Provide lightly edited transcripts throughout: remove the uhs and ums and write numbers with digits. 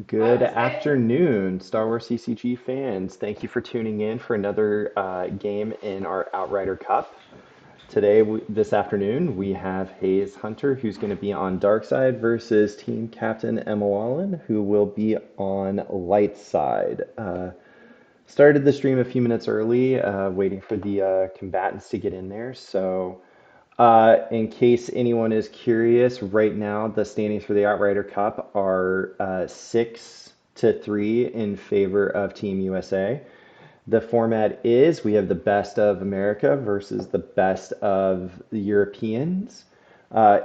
Good afternoon, Star Wars CCG fans. Thank you for tuning in for another game in our Outrider Cup. Today, this afternoon, we have Hayes Hunter, who's going to be on dark side, versus Team Captain Emma Wallin, who will be on light side. Started the stream a few minutes early, waiting for the combatants to get in there. In case anyone is curious, right now the standings for the Outrider Cup are 6-3 in favor of Team USA. The format is we have the best of America versus the best of the Europeans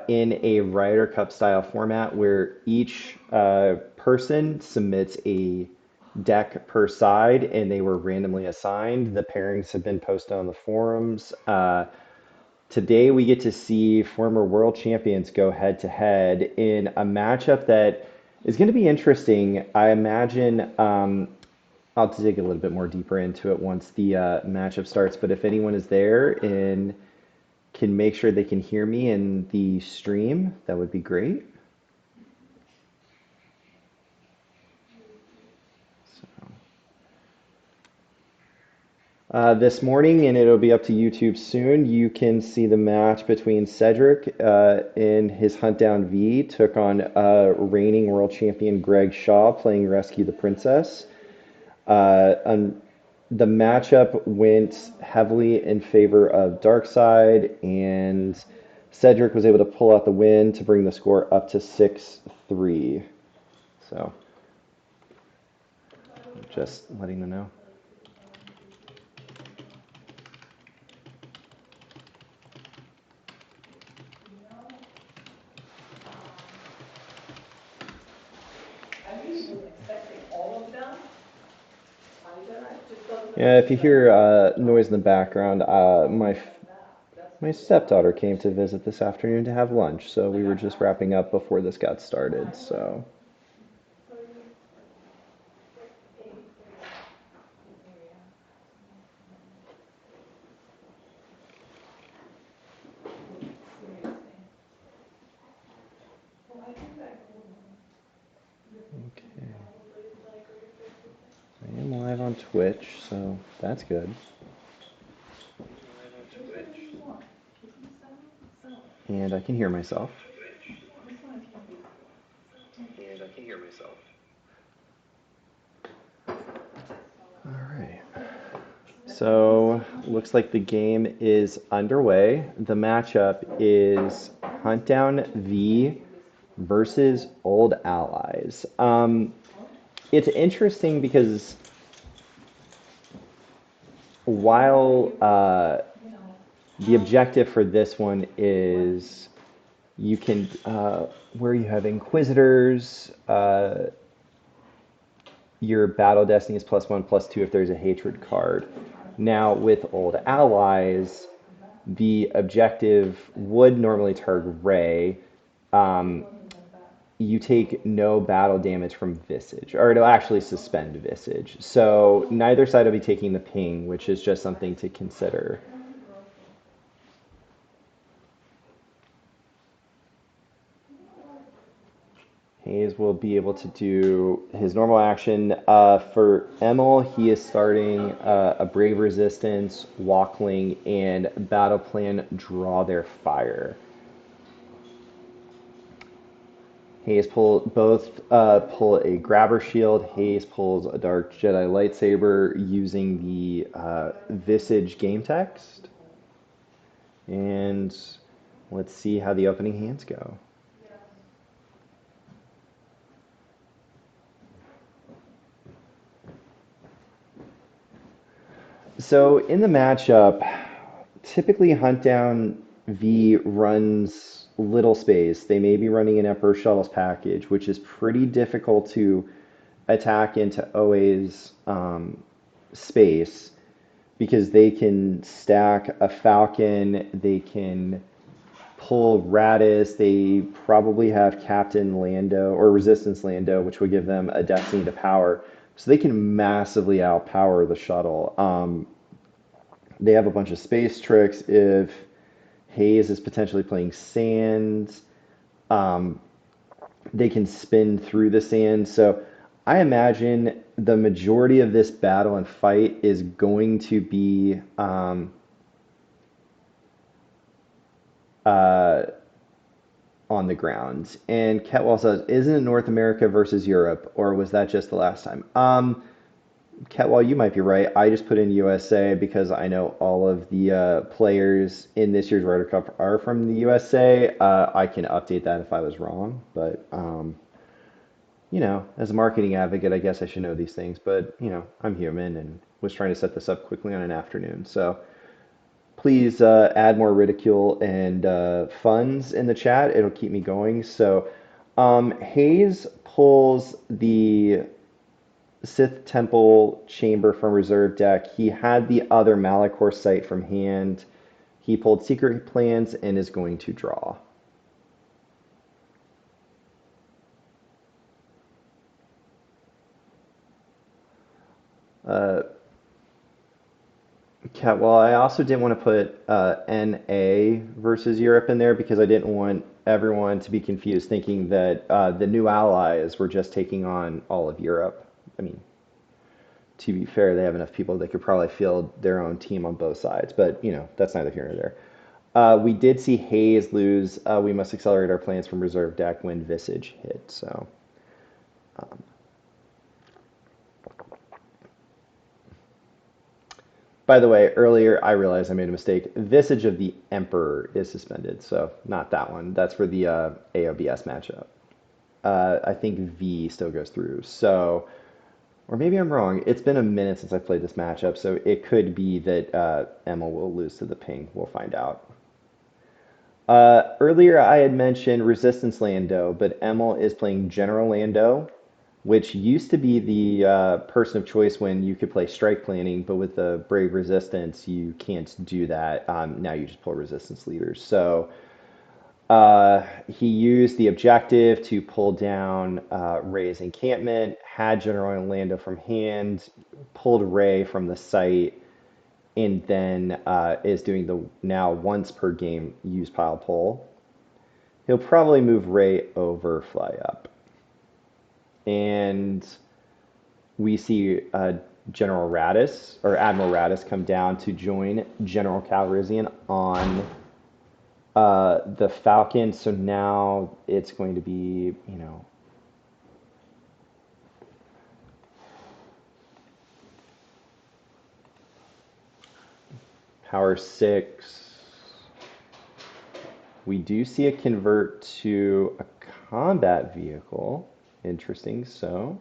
in a Ryder Cup style format where each person submits a deck per side and they were randomly assigned. The pairings have been posted on the forums. Today we get to see former world champions go head to head in a matchup that is going to be interesting. I imagine I'll dig a little bit more deeper into it once the matchup starts. But if anyone is there and can make sure they can hear me in the stream, that would be great. This morning, and it'll be up to YouTube soon, you can see the match between Cedric in his Hunt Down V, took on reigning world champion Greg Shaw playing Rescue the Princess. The matchup went heavily in favor of Darkside, and Cedric was able to pull out the win to bring the score up to 6-3. So, just letting them know. Yeah, if you hear noise in the background, my stepdaughter came to visit this afternoon to have lunch, so we were just wrapping up before this got started. So, okay, I am live on Twitch, so that's good. And I can hear myself. All right. So, looks like the game is underway. The matchup is Huntdown V versus Old Allies. It's interesting because while the objective for this one is you can, where you have Inquisitors, your Battle Destiny is +1/+2 if there's a hatred card. Now, with Old Allies, the objective would normally target Ray. You take no battle damage from Visage, or it'll actually suspend Visage. So neither side will be taking the ping, which is just something to consider. Hayes will be able to do his normal action. For Emil, he is starting a Brave Resistance, Walkling, and Battle Plan Draw Their Fire. Hayes both pull a Grabber Shield. Hayes pulls a Dark Jedi Lightsaber using the Visage game text. And let's see how the opening hands go. So in the matchup, typically Huntdown V runs little space. They may be running an Emperor Shuttles package, which is pretty difficult to attack into OA's space because they can stack a Falcon, they can pull Radis, they probably have Captain Lando or Resistance Lando, which would give them a Destiny to Power. So they can massively outpower the shuttle. They have a bunch of space tricks. If Hayes is potentially playing sand, they can spin through the sand. So I imagine the majority of this battle and fight is going to be uh, on the ground. And Ketwall says, "Isn't it North America versus Europe, or was that just the last time?" Ketwall, you might be right. I just put in USA because I know all of the players in this year's Ryder Cup are from the USA. I can update that if I was wrong, but as a marketing advocate, I guess I should know these things. But I'm human and was trying to set this up quickly on an afternoon. So please add more ridicule and funds in the chat. It'll keep me going. So Hayes pulls the Sith Temple Chamber from reserve deck. He had the other Malachor site from hand. He pulled Secret Plans and is going to draw. Uh, well, I also didn't want to put NA versus Europe in there because I didn't want everyone to be confused thinking that the new allies were just taking on all of Europe. I mean, to be fair, they have enough people they could probably field their own team on both sides, but that's neither here nor there. We did see Hayes lose. We must accelerate our plans from reserve deck when Visage hit. So, by the way, earlier I realized I made a mistake. Visage of the Emperor is suspended, so not that one. That's for the AOBS matchup. I think V still goes through. So, or maybe I'm wrong. It's been a minute since I played this matchup, so it could be that Emma will lose to the ping. We'll find out. Earlier, I had mentioned Resistance Lando, but Emil is playing General Lando, which used to be the person of choice when you could play strike planning, but with the Brave Resistance, you can't do that. Now you just pull Resistance leaders. So he used the objective to pull down Ray's encampment, had General Lando from hand, pulled Ray from the site, and then is doing the now once per game use pile pull. He'll probably move Ray over, fly up. And we see General Radis, or Admiral Radis, come down to join General Calrissian on the Falcon. So now it's going to be, Power 6. We do see a convert to a combat vehicle. Interesting. So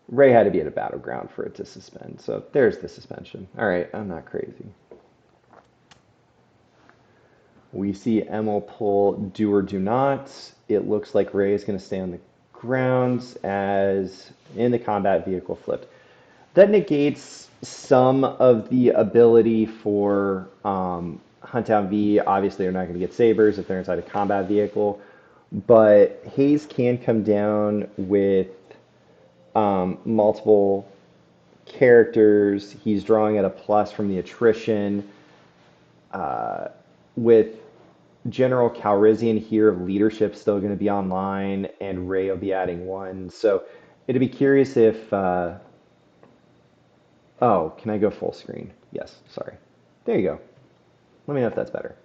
Ray had to be at a battleground for it to suspend. So there's the suspension. All right, I'm not crazy. We see Emil pull do or do not. It looks like Ray is going to stay on the ground as in the combat vehicle flipped. That negates some of the ability for Hunt Down V. Obviously, they're not going to get sabers if they're inside a combat vehicle, but Hayes can come down with multiple characters. He's drawing at a plus from the attrition. With General Calrissian here, leadership still going to be online, and Ray will be adding one. So it'd be curious if. Oh, can I go full screen? Yes, sorry. There you go. Let me know if that's better.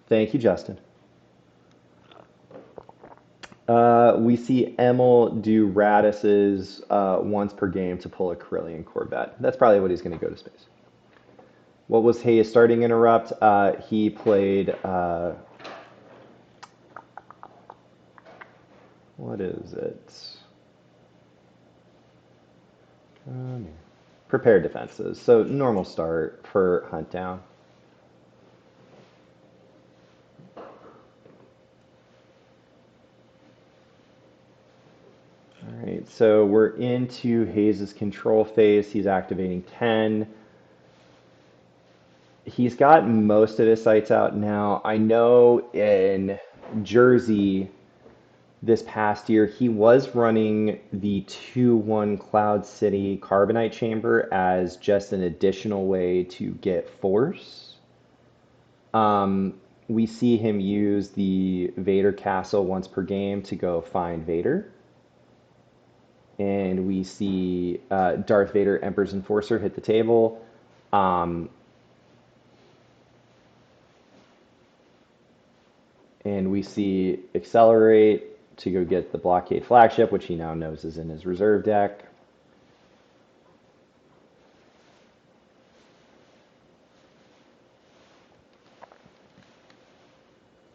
Thank you, Justin. We see Emil do Radis's once per game to pull a Corellian Corvette. That's probably what he's going to go to space. What was Hayes starting interrupt? He played. What is it? Prepared defenses. So normal start for Hunt Down. All right, so we're into Hayes' control phase. He's activating 10. He's got most of his sites out now. I know in Jersey this past year, he was running the 2-1 Cloud City Carbonite Chamber as just an additional way to get force. We see him use the Vader Castle once per game to go find Vader. And we see Darth Vader, Emperor's Enforcer, hit the table. Um, and we see Accelerate to go get the Blockade Flagship, which he now knows is in his reserve deck.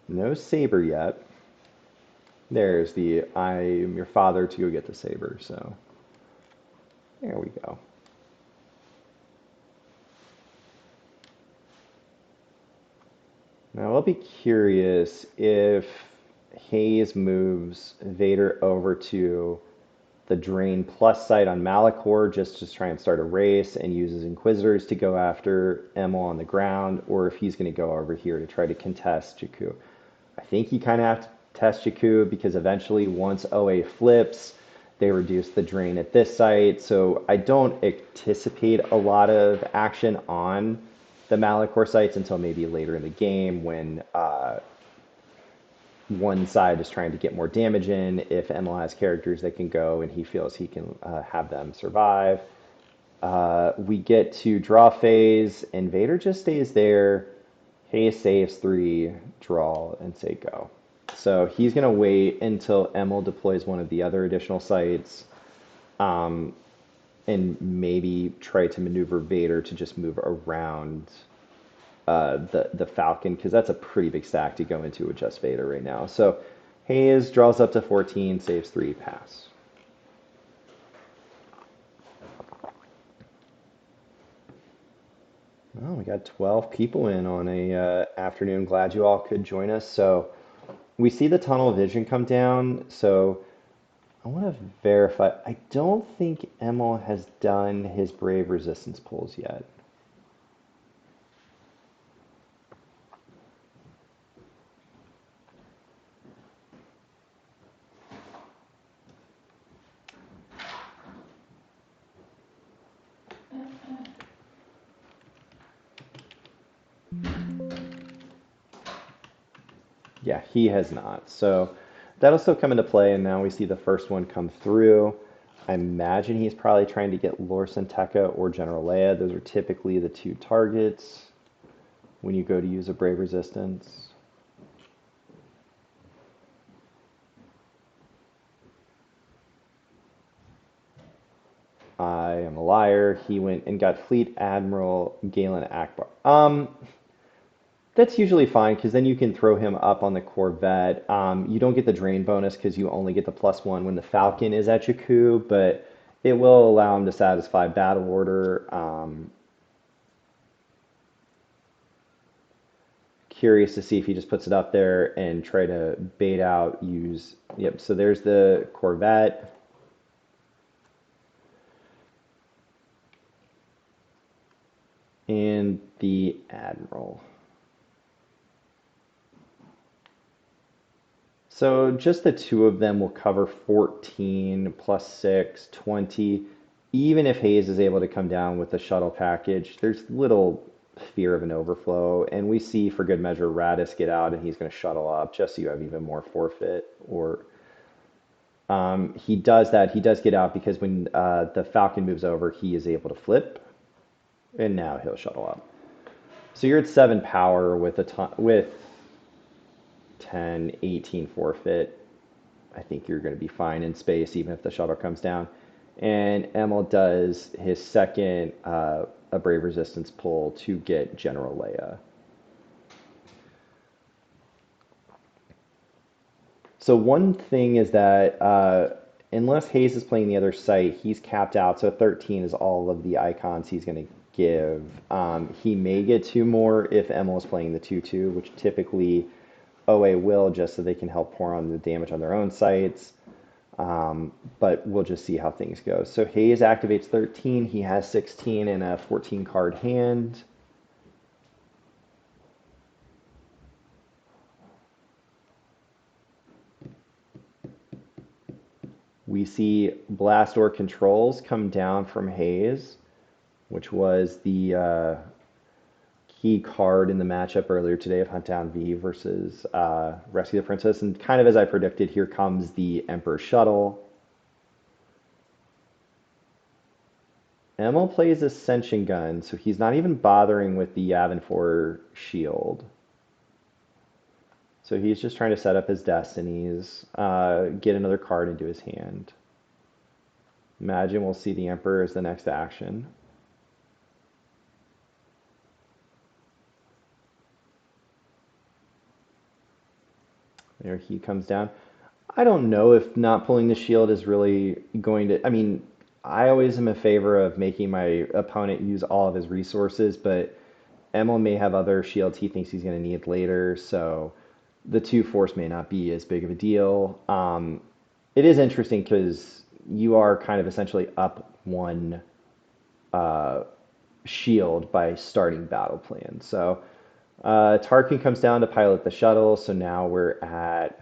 No Saber yet. There's the I am your father to go get the Saber. So there we go. Now I'll be curious if Hayes moves Vader over to the Drain Plus site on Malachor just to try and start a race and uses Inquisitors to go after Emil on the ground, or if he's going to go over here to try to contest Jakku. I think he kind of have to test Jakku because eventually once OA flips, they reduce the drain at this site. So I don't anticipate a lot of action on the Malachor sites until maybe later in the game when one side is trying to get more damage in. If Emil has characters that can go and he feels he can have them survive. We get to draw phase, and Vader just stays there. Hayes saves 3, draw, and say go. So he's going to wait until Emil deploys one of the other additional sites and maybe try to maneuver Vader to just move around the Falcon, because that's a pretty big stack to go into with just Vader right now. So Hayes draws up to 14, saves 3, pass. Well, we got 12 people in on a afternoon. Glad you all could join us. So we see the tunnel vision come down. So I want to verify. I don't think Emil has done his Brave Resistance pulls yet. Yeah, he has not. So that'll still come into play, and now we see the first one come through. I imagine he's probably trying to get Lor San Tekka or General Leia. Those are typically the two targets when you go to use a Brave Resistance. I am a liar. He went and got Fleet Admiral Galen Akbar. That's usually fine because then you can throw him up on the Corvette. You don't get the drain bonus because you only get the +1 when the Falcon is at Jakku, but it will allow him to satisfy battle order. Curious to see if he just puts it up there and try to bait out, use. Yep, so there's the Corvette. And the Admiral. So just the two of them will cover 14 plus 6, 20. Even if Hayes is able to come down with the shuttle package, there's little fear of an overflow. And we see, for good measure, Radis get out and he's going to shuttle up just so you have even more forfeit. Or he does that. He does get out because when the Falcon moves over, he is able to flip. And now he'll shuttle up. So you're at 7 power with with 10, 18 forfeit. I think you're going to be fine in space, even if the shuttle comes down. And Emil does his second a Brave Resistance pull to get General Leia. So one thing is that unless Hayes is playing the other site, he's capped out. So 13 is all of the icons he's going to give. He may get 2 more if Emil is playing the 2/2, which typically OA will, just so they can help pour on the damage on their own sites. But we'll just see how things go. So Hayes activates 13. He has 16 in a 14 card hand. We see Blast-Door controls come down from Hayes, which was the He card in the matchup earlier today of Hunt Down V versus Rescue the Princess. And kind of as I predicted, here comes the Emperor Shuttle. Emil plays Ascension Gun, so he's not even bothering with the Yavin 4 shield. So he's just trying to set up his destinies, get another card into his hand. Imagine we'll see the Emperor as the next action. There he comes down. I don't know if not pulling the shield is really going to. I mean, I always am in favor of making my opponent use all of his resources, but Emil may have other shields he thinks he's going to need later, so the two force may not be as big of a deal. It is interesting because you are kind of essentially up one uh, shield by starting battle plan. So Tarkin comes down to pilot the shuttle, so now we're at.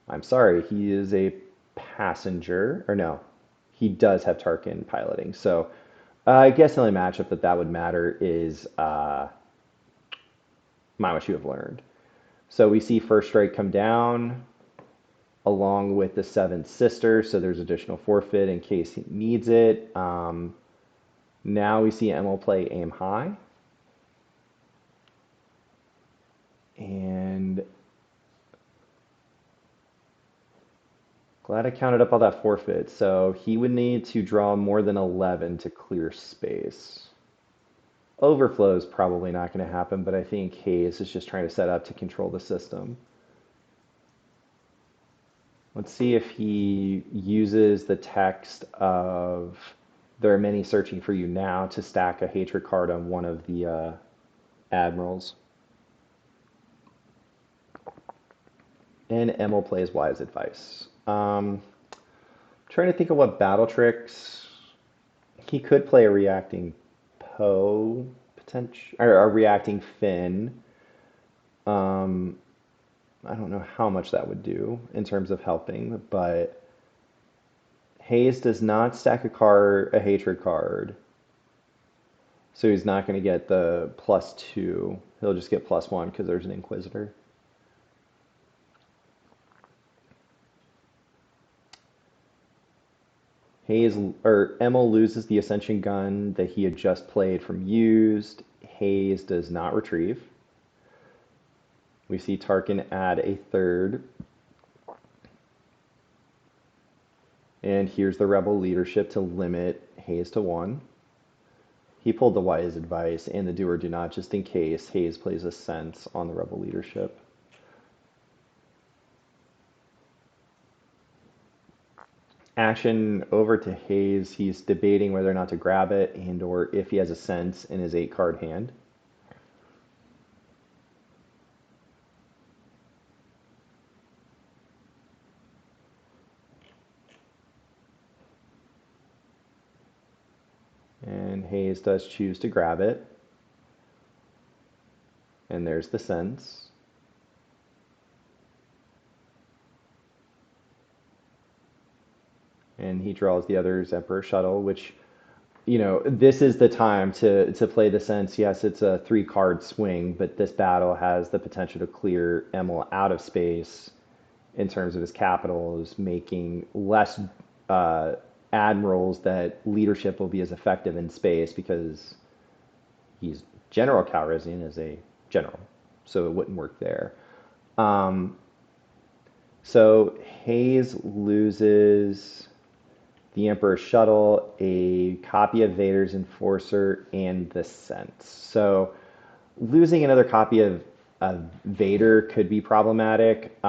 I'm sorry, he is a passenger, or no, he does have Tarkin piloting. So I guess the only matchup that would matter is Mind What You Have Learned. So we see First Strike come down along with the Seventh Sister, so there's additional forfeit in case he needs it. Now we see Emil play Aim High. And glad I counted up all that forfeit. So he would need to draw more than 11 to clear space. Overflow is probably not going to happen, but I think Hayes is just trying to set up to control the system. Let's see if he uses the text of "There are many searching for you now" to stack a hatred card on one of the admirals. And Emil plays Wise Advice. Trying to think of what battle tricks. He could play a reacting Poe potential, or a reacting Finn. Um, I don't know how much that would do in terms of helping, but Hayes does not stack a hatred card, so he's not going to get the +2. He'll just get +1 because there's an Inquisitor. Hayes or Emil loses the Ascension Gun that he had just played from used. Hayes does not retrieve. We see Tarkin add a third. And here's the Rebel leadership to limit Hayes to 1. He pulled the Wise Advice and the Do or Do Not just in case Hayes plays a Sense on the Rebel leadership. Action over to Hayes. He's debating whether or not to grab it and or if he has a Sense in his 8-card hand. And Hayes does choose to grab it. And there's the Sense. And he draws the other's Emperor Shuttle, which, this is the time to play the Sense. Yes, it's a 3-card swing, but this battle has the potential to clear Emil out of space in terms of his capitals, making less admirals that leadership will be as effective in space because he's General Calrissian is a general, so it wouldn't work there. Um, so Hayes loses the Emperor Shuttle, a copy of Vader's Enforcer, and the Sense. So losing another copy of Vader could be problematic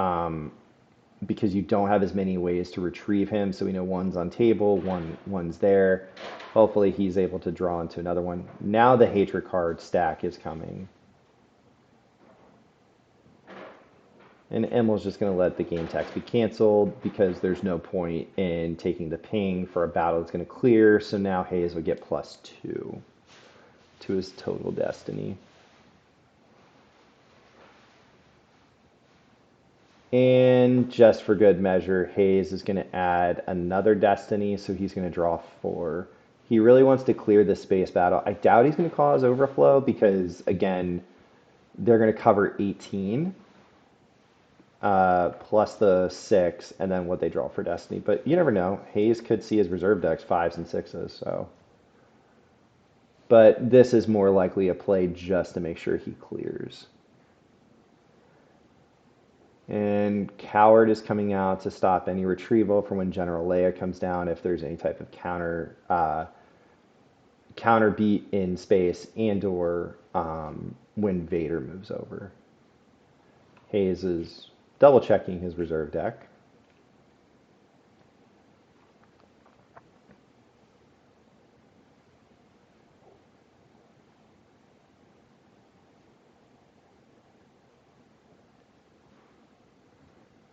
because you don't have as many ways to retrieve him. So we know one's on table, one's there. Hopefully he's able to draw into another one. Now the hatred card stack is coming. And Emil's just going to let the game text be canceled because there's no point in taking the ping for a battle that's going to clear. So now Hayes would get +2 to his total destiny. And just for good measure, Hayes is going to add another destiny, so he's going to draw 4. He really wants to clear the space battle. I doubt he's going to cause overflow because, again, they're going to cover 18 plus the 6 and then what they draw for Destiny. But you never know. Hayes could see his reserve decks 5s and 6s, so. But this is more likely a play just to make sure he clears. And Coward is coming out to stop any retrieval for when General Leia comes down if there's any type of counter beat in space and or when Vader moves over. Hayes is double checking his reserve deck.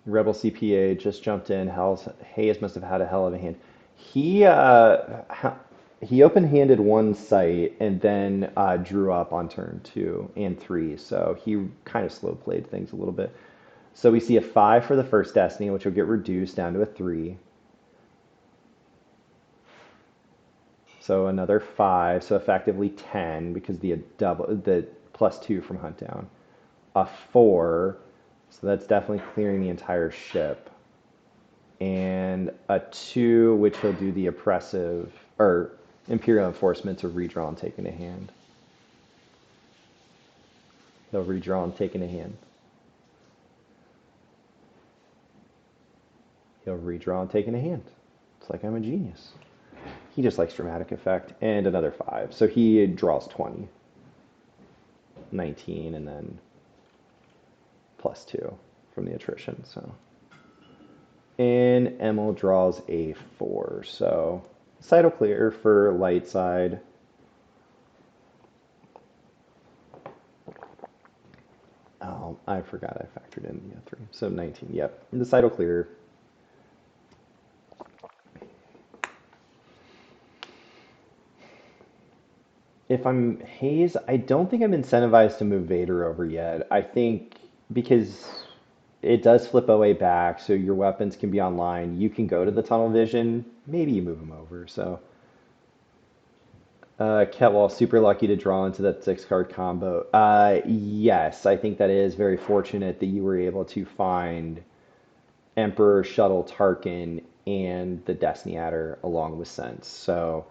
Rebel CPA just jumped in. Hayes must have had a hell of a hand. He he open-handed one site and then drew up on turn 2 and 3, so he kind of slow played things a little bit. So we see a 5 for the first Destiny, which will get reduced down to a 3. So another 5, so effectively 10 because the +2 from Hunt Down. A 4, so that's definitely clearing the entire ship. And a 2, which he'll do the oppressive or Imperial Enforcement to redraw and take in a hand. He'll redraw and take in a hand. He'll redraw and take in a hand. It's like I'm a genius. He just likes dramatic effect. And another 5. So he draws 20. 19 and then +2 from the attrition. So, and Emil draws a 4. So side will clear for light side. Oh, I forgot I factored in the 3. So 19. Yep. And the side will clear. If I'm Hayes, I don't think I'm incentivized to move Vader over yet. I think because it does flip OA back, so your weapons can be online. You can go to the tunnel vision. Maybe you move them over. So, Ketwall, super lucky to draw into that 6-card combo. Yes, I think that is very fortunate that you were able to find Emperor, Shuttle, Tarkin, and the Destiny Adder along with Sense. So.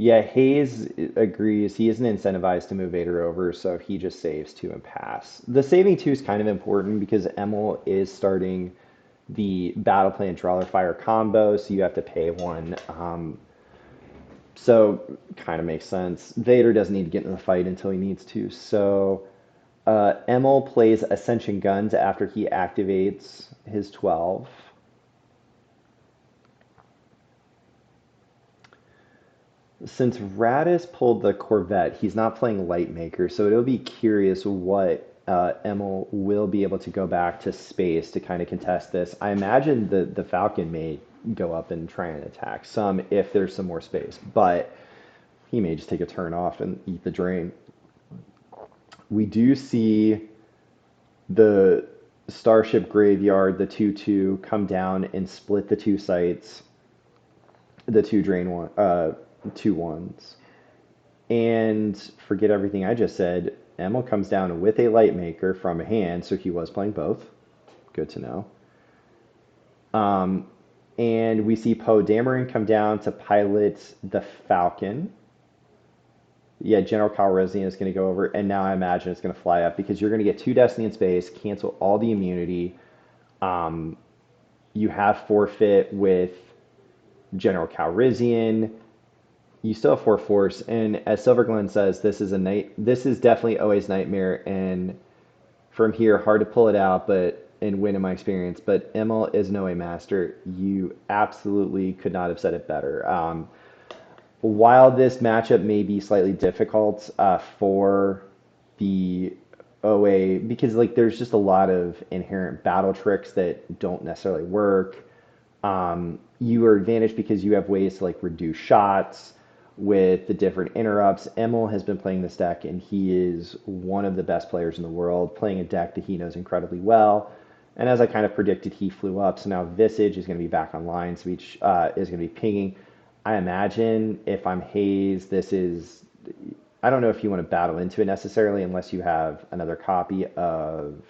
Yeah, Hayes agrees. He isn't incentivized to move Vader over, so he just saves 2 and pass. The saving 2 is kind of important because Emil is starting the Battle Plan Trawler Fire combo, so you have to pay 1. So kind of makes sense. Vader doesn't need to get in the fight until he needs to. So Emil plays Ascension Guns after he activates his 12. Since Radis pulled the Corvette, he's not playing Lightmaker, so it'll be curious what Emil will be able to go back to space to kind of contest this. I imagine the Falcon may go up and try and attack some if there's some more space, but he may just take a turn off and eat the drain. We do see the Starship Graveyard, the 2/2, come down and split the 2 sites, the 2 drain one. 2/1s. And forget everything I just said. Emil comes down with a Lightmaker from a hand, so he was playing both. Good to know. And we see Poe Dameron come down to pilot the Falcon. Yeah, General Calrissian is going to go over, and now I imagine it's going to fly up because you're going to get 2 Destiny in space, cancel all the immunity. You have forfeit with General Calrissian. You still have 4 force, and as Silverglen says, this is definitely always nightmare, and from here, hard to pull it out, and win in my experience. But Emil is no a master. You absolutely could not have said it better. While this matchup may be slightly difficult for the OA, because like there's just a lot of inherent battle tricks that don't necessarily work. You are advantaged because you have ways to like reduce shots with the different interrupts. Emil has been playing this deck, and he is one of the best players in the world, playing a deck that he knows incredibly well. And as I kind of predicted, he flew up, so now Visage is going to be back online, so each is going to be pinging. I imagine if I'm Hayes, this is, I don't know if you want to battle into it necessarily unless you have another copy of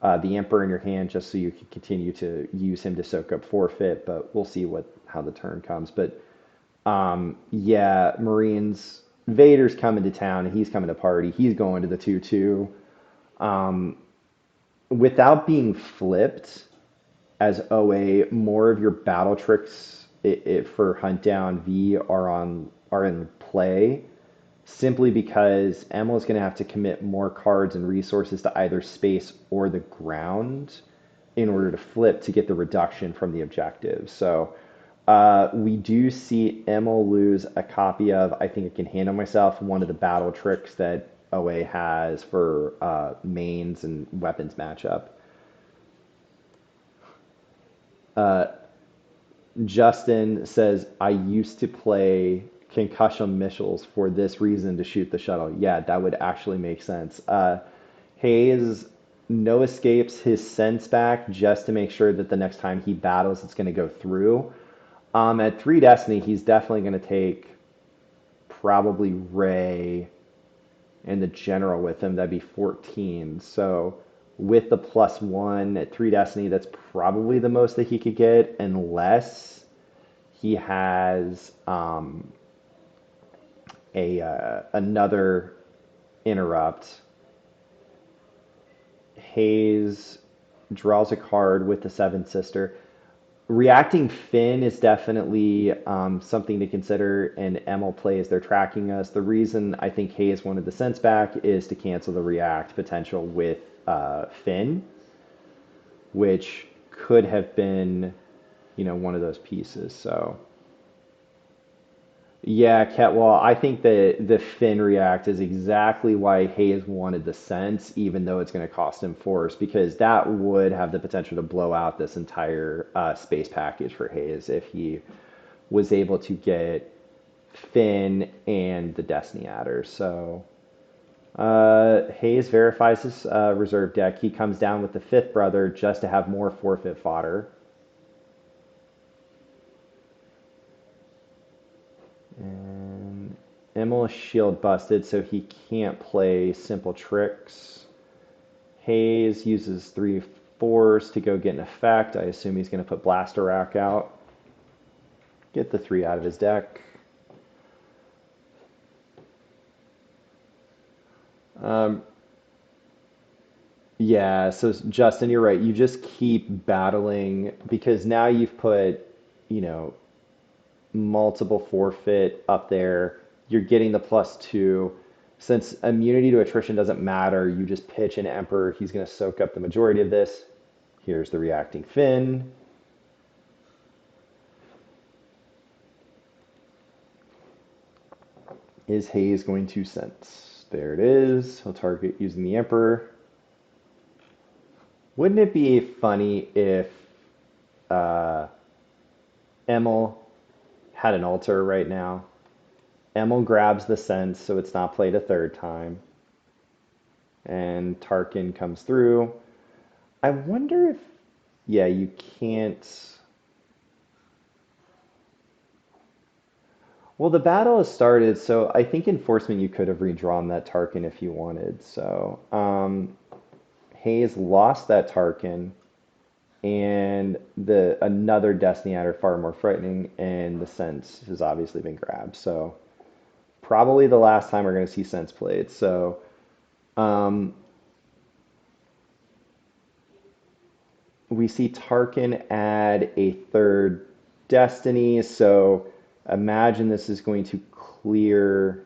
the Emperor in your hand just so you can continue to use him to soak up forfeit, but we'll see what how the turn comes. But yeah, Marines, Vader's coming to town and he's coming to party. He's going to the 2-2. Without being flipped as OA, more of your battle tricks for Hunt Down V are in play simply because Emil is going to have to commit more cards and resources to either space or the ground in order to flip to get the reduction from the objective. So we do see Emil lose a copy of I Think I Can Handle Myself, one of the battle tricks that OA has for mains and weapons matchup. Justin says, I used to play concussion missiles for this reason to shoot the shuttle. Yeah, that would actually make sense. Hayes no escapes his sense back just to make sure that the next time he battles, it's going to go through. At 3 Destiny, he's definitely going to take probably Ray and the general with him. That'd be 14. So with the +1 at 3 Destiny, that's probably the most that he could get, unless he has another interrupt. Hayes draws a card with the Seven Sister. Reacting Finn is definitely something to consider, and Emil plays they're tracking us. The reason I think Hayes wanted the sense back is to cancel the react potential with Finn, which could have been, one of those pieces. So, yeah, Ketwall, I think that the Finn react is exactly why Hayes wanted the sense, even though it's going to cost him force, because that would have the potential to blow out this entire space package for Hayes if he was able to get Finn and the Destiny Adder. So Hayes verifies his reserve deck. He comes down with the fifth brother just to have more forfeit fodder. And Emil's shield busted, so he can't play simple tricks. Hayes uses 3/4s to go get an effect. I assume he's going to put Blaster Rack out. Get the 3 out of his deck. Yeah, so Justin, you're right. You just keep battling because now you've put, you know, multiple forfeit up there. You're getting the +2. Since immunity to attrition doesn't matter, you just pitch an Emperor. He's going to soak up the majority of this. Here's the reacting Finn. Is Hayes going to sense? There it is. He'll target using the Emperor. Wouldn't it be funny if uh, Emil had an altar right now? Emil grabs the sense so it's not played a third time. And Tarkin comes through. I wonder if, yeah, you can't. Well, the battle has started, so I think Enforcement you could have redrawn that Tarkin if you wanted. So Hayes lost that Tarkin, and the another Destiny Adder far more frightening, and the Sense has obviously been grabbed. So probably the last time we're going to see Sense played. So um, we see Tarkin add a third Destiny. So imagine this is going to clear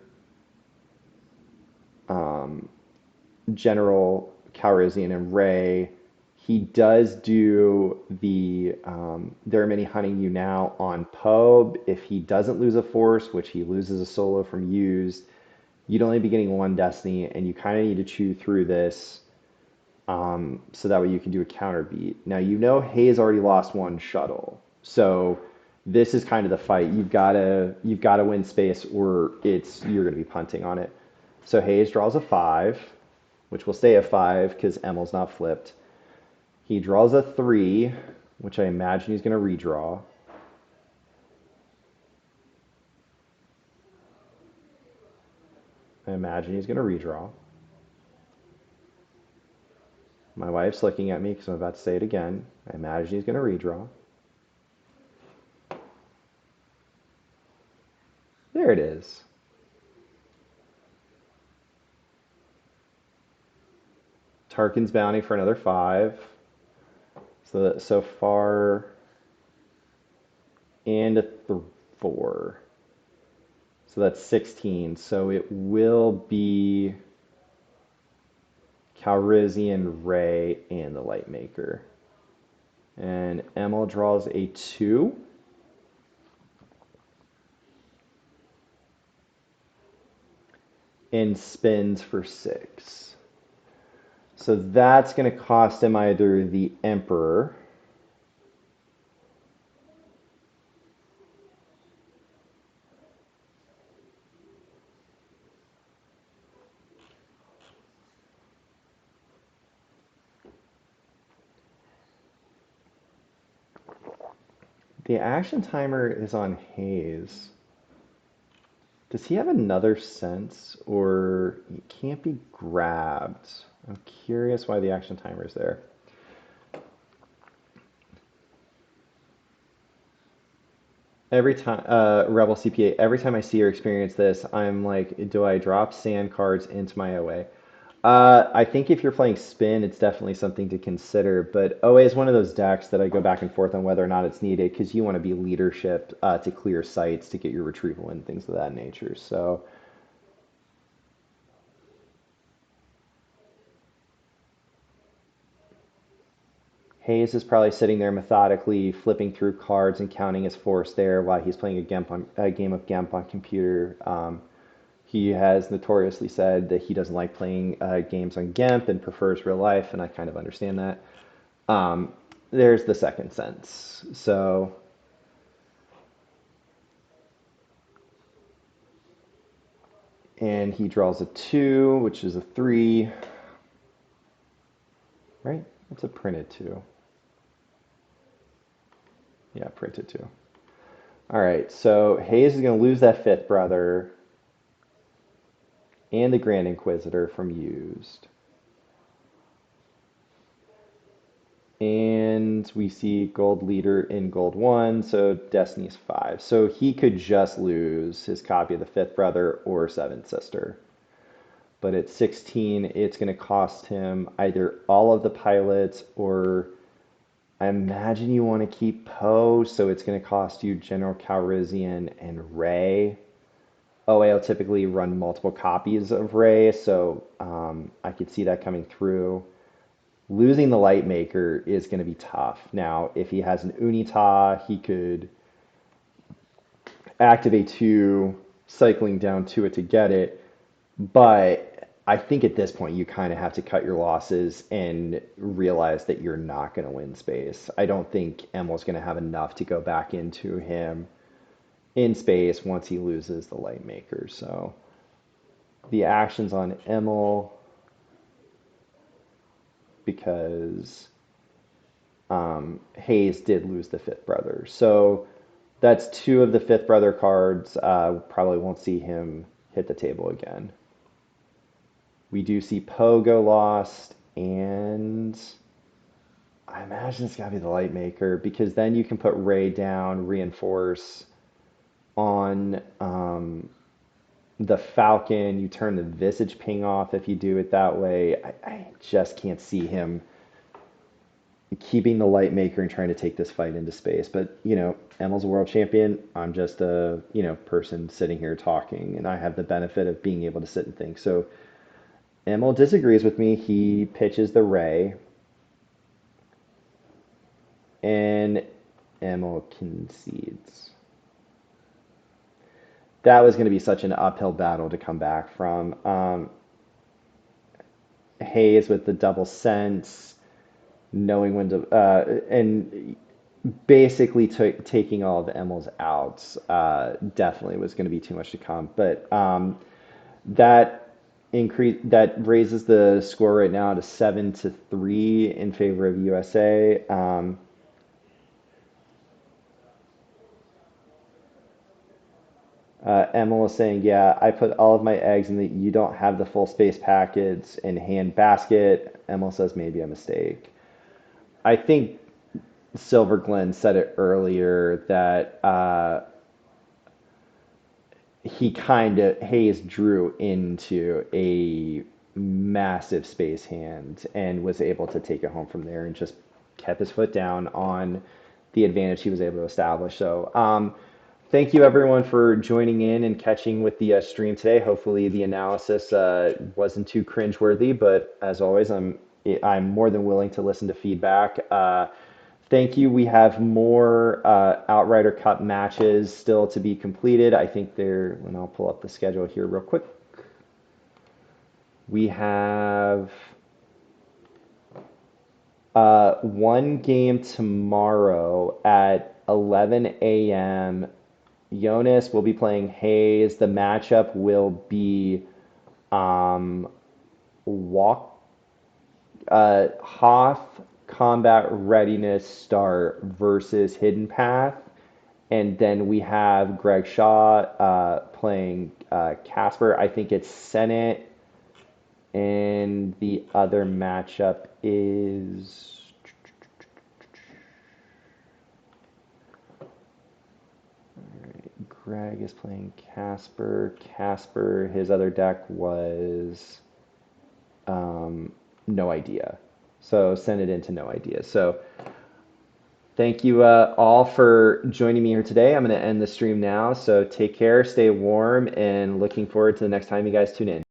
General Calrissian and Rey. He does do the there are many hunting you now on Poe. If he doesn't lose a force, which he loses a solo from used, you'd only be getting one Destiny, and you kind of need to chew through this so that way you can do a counter beat. Now you know Hayes already lost one shuttle, so this is kind of the fight. You've gotta win space, or you're gonna be punting on it. So Hayes draws a 5, which will stay a 5 because Emil's not flipped. He draws a 3, which I imagine he's going to redraw. I imagine he's going to redraw. My wife's looking at me because I'm about to say it again. I imagine he's going to redraw. There it is. Tarkin's bounty for another 5. So that so far, and a 4. So that's 16. So it will be Calrissian, Ray, and the Lightmaker. And Emil draws a 2. And spins for 6. So that's going to cost him either the Emperor the action timer is on Hayes. Does he have another sense, or he can't be grabbed? I'm curious why the action timer is there. Every time, Rebel CPA, every time I see or experience this, I'm like, do I drop sand cards into my OA? I think if you're playing spin, it's definitely something to consider. But OA is one of those decks that I go back and forth on whether or not it's needed because you want to be leadership to clear sites to get your retrieval and things of that nature. So Hayes is probably sitting there methodically flipping through cards and counting his force there while he's playing a game of Gemp on computer. He has notoriously said that he doesn't like playing games on Gemp and prefers real life, and I kind of understand that. There's the second sense. So, and he draws a 2, which is a 3, right? It's a printed 2. Yeah, printed 2. All right, so Hayes is going to lose that fifth brother and the Grand Inquisitor from used. And we see gold leader in gold 1, so Destiny's 5. So he could just lose his copy of the fifth brother or seventh sister. But at 16, it's going to cost him either all of the pilots or I imagine you want to keep Poe, so it's going to cost you General Calrissian and Rey. OA will typically run multiple copies of Rey, so I could see that coming through. Losing the Lightmaker is going to be tough. Now, if he has an Unita, he could activate 2, cycling down to it to get it. But I think at this point, you kind of have to cut your losses and realize that you're not going to win space. I don't think Emil's going to have enough to go back into him in space once he loses the Lightmaker. So the actions on Emil, because Hayes did lose the fifth brother. So that's 2 of the fifth brother cards. Probably won't see him hit the table again. We do see Poe go lost, and I imagine it's got to be the Lightmaker because then you can put Rey down, reinforce on the Falcon. You turn the Visage ping off if you do it that way. I just can't see him keeping the Lightmaker and trying to take this fight into space. But, Emil's a world champion. I'm just a, person sitting here talking, and I have the benefit of being able to sit and think. So Emil disagrees with me. He pitches the Rey, and Emil concedes. That was going to be such an uphill battle to come back from. Hayes with the double sense, knowing when to, and basically taking all of Emil's outs definitely was going to be too much to come. But that raises the score right now to 7-3 in favor of USA. Emil is saying, yeah, I put all of my eggs in the you don't have the full space packets in hand basket. Emil says maybe a mistake. I think Silver Glenn said it earlier that he kind of Hayes drew into a massive space hand and was able to take it home from there and just kept his foot down on the advantage he was able to establish. So, thank you everyone for joining in and catching with the stream today. Hopefully, the analysis wasn't too cringeworthy, but as always, I'm more than willing to listen to feedback. Thank you. We have more Outrider Cup matches still to be completed. I think and I'll pull up the schedule here real quick. We have one game tomorrow at 11 a.m. Jonas will be playing Hayes. The matchup will be walk Hoth Combat Readiness Start versus Hidden Path. And then we have Greg Shaw playing Casper. I think it's Senate. And the other matchup is Greg is playing Casper. Casper, his other deck was No Idea. So send it into No Idea. So thank you all for joining me here today. I'm going to end the stream now. So take care, stay warm, and looking forward to the next time you guys tune in.